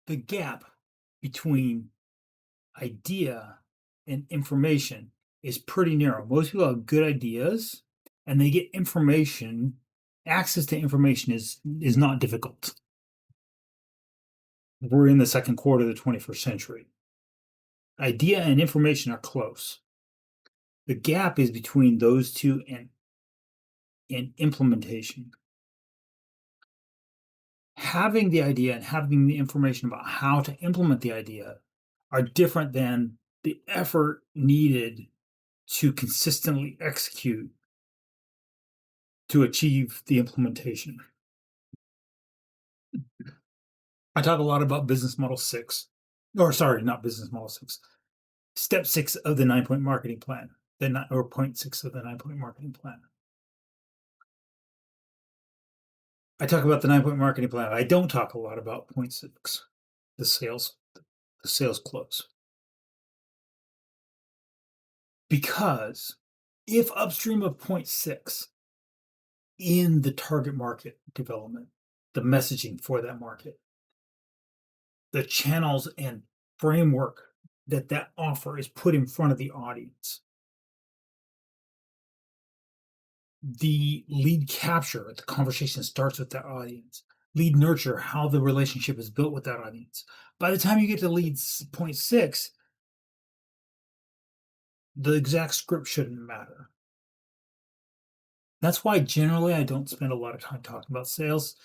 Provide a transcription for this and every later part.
The gap between idea and information is pretty narrow. Most people have good ideas and they get information. Access to information is not difficult. We're in the second quarter of the 21st century. Idea and information are close. The gap is between those two and implementation. Having the idea and having the information about how to implement the idea are different than the effort needed to consistently execute to achieve the implementation. I talk a lot about business model six, or sorry, not business model six, step six of the 9 point marketing plan, or point six of the 9 point marketing plan. I talk about the 9 point marketing plan. I don't talk a lot about point six, the sales close. Because if upstream of point six in the target market development, the messaging for that market, the channels and framework that offer is put in front of the audience, the lead capture, the conversation starts with that audience, lead nurture, how the relationship is built with that audience. By the time you get to lead point six, the exact script shouldn't matter. That's why generally I don't spend a lot of time talking about sales.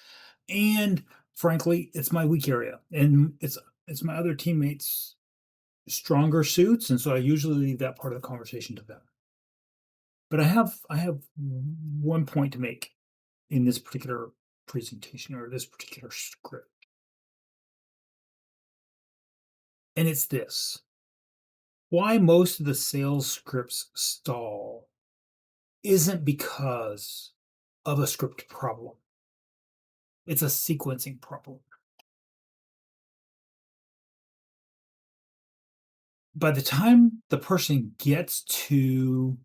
And frankly, it's my weak area. And it's my other teammates' stronger suits. And so I usually leave that part of the conversation to them. But I have one point to make in this particular presentation or this particular script. And it's this: why most of the sales scripts stall isn't because of a script problem. It's a sequencing problem. By the time the person gets to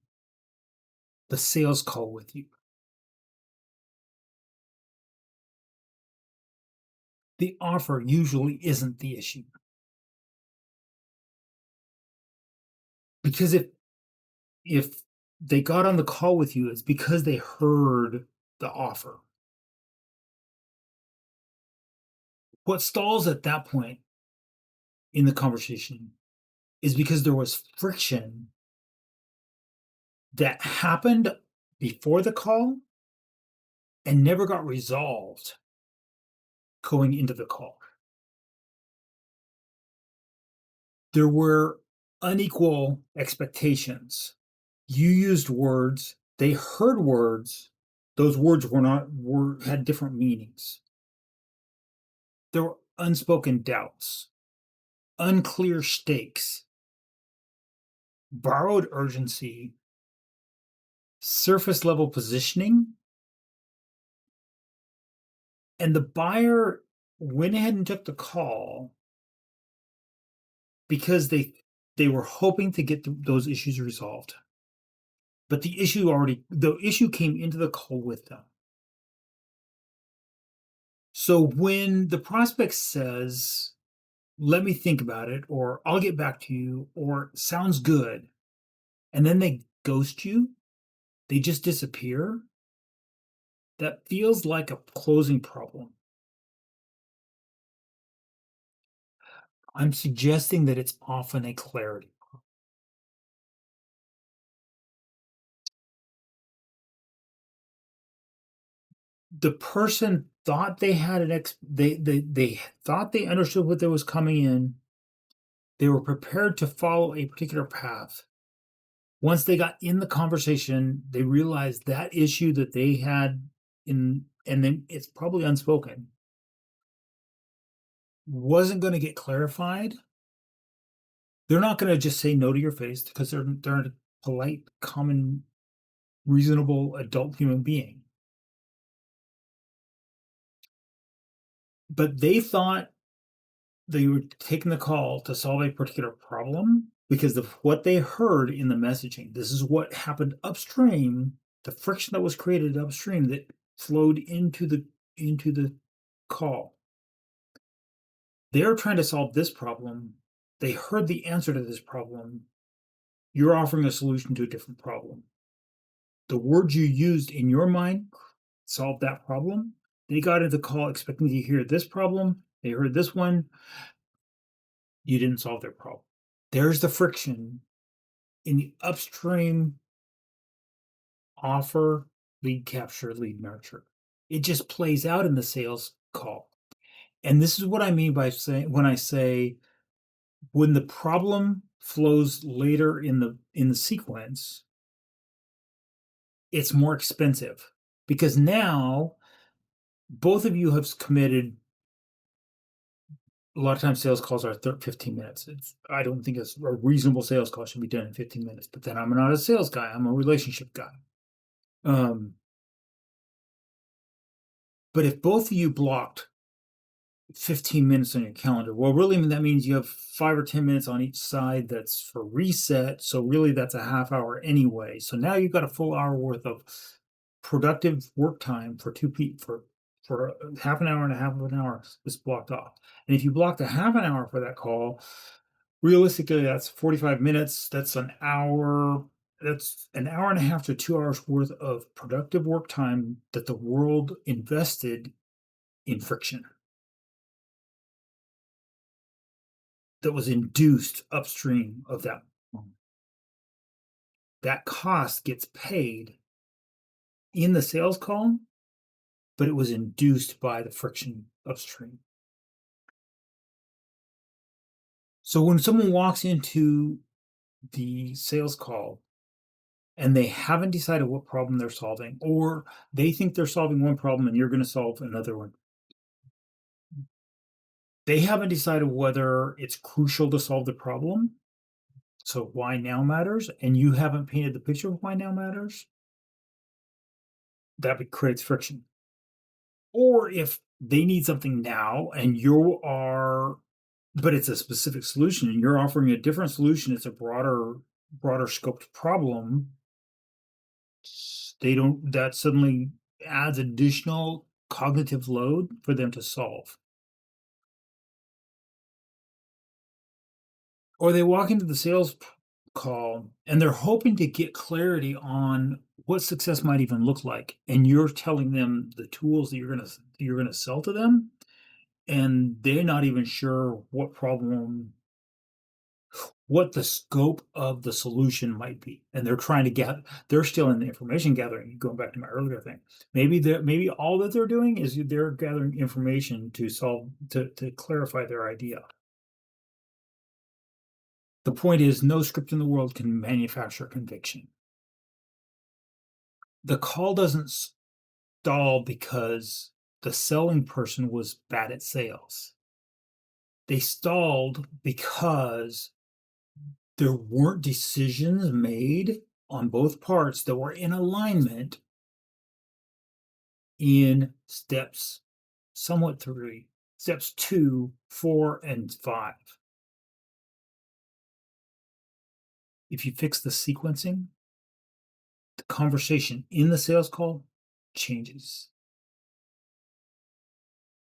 the sales call with you, the offer usually isn't the issue. Because if they got on the call with you, it's because they heard the offer. What stalls at that point in the conversation is because there was friction that happened before the call and never got resolved going into the call. There were unequal expectations. You used words, they heard words, those words had different meanings. There were unspoken doubts, unclear stakes, borrowed urgency, surface level positioning, and the buyer went ahead and took the call because they were hoping to get those issues resolved. But the issue came into the call with them. So when the prospect says, let me think about it, or I'll get back to you, or sounds good, and then they ghost you, they just disappear, that feels like a closing problem. I'm suggesting that it's often a clarity. The person thought they had they thought they understood what that was coming in. They were prepared to follow a particular path. Once they got in the conversation, they realized that issue that they had and then it's probably unspoken, wasn't going to get clarified. They're not going to just say no to your face because they're a polite, common, reasonable adult human being. But they thought they were taking the call to solve a particular problem because of what they heard in the messaging. This is what happened upstream, the friction that was created upstream that flowed into the call. They're trying to solve this problem. They heard the answer to this problem. You're offering a solution to a different problem. The words you used in your mind solved that problem. They got into the call expecting to hear this problem. They heard this one. You didn't solve their problem. There's the friction in the upstream offer, lead capture, lead nurture. It just plays out in the sales call. And this is what I mean by saying when I say when the problem flows later in the sequence, it's more expensive because now both of you have committed. A lot of times sales calls are 15 minutes. I don't think it's a reasonable sales call should be done in 15 minutes, but then I'm not a sales guy. I'm a relationship guy. Um, but if both of you blocked 15 minutes on your calendar. Well, really, that means you have 5 or 10 minutes on each side that's for reset. So, really, that's a half hour anyway. So now you've got a full hour worth of productive work time for two people for half an hour and a half of an hour is blocked off. And if you blocked a half an hour for that call, realistically, that's 45 minutes. That's an hour. That's an hour and a half to 2 hours worth of productive work time that the world invested in friction. That was induced upstream of that. That cost gets paid in the sales call, but it was induced by the friction upstream. So when someone walks into the sales call and they haven't decided what problem they're solving, or they think they're solving one problem and you're going to solve another one, they haven't decided whether it's crucial to solve the problem. So why now matters, and you haven't painted the picture of why now matters, that creates friction. Or if they need something now and you are but it's a specific solution and you're offering a different solution, it's a broader scoped problem, they don't that suddenly adds additional cognitive load for them to solve. Or they walk into the sales call and they're hoping to get clarity on what success might even look like, and you're telling them the tools that you're gonna sell to them, and they're not even sure what the scope of the solution might be. And they're trying to get they're still in the information gathering, going back to my earlier thing. Maybe all that they're doing is they're gathering information to clarify their idea. The point is no script in the world can manufacture conviction. The call doesn't stall because the selling person was bad at sales. They stalled because there weren't decisions made on both parts that were in alignment in steps 2, 4, and 5. If you fix the sequencing, the conversation in the sales call changes.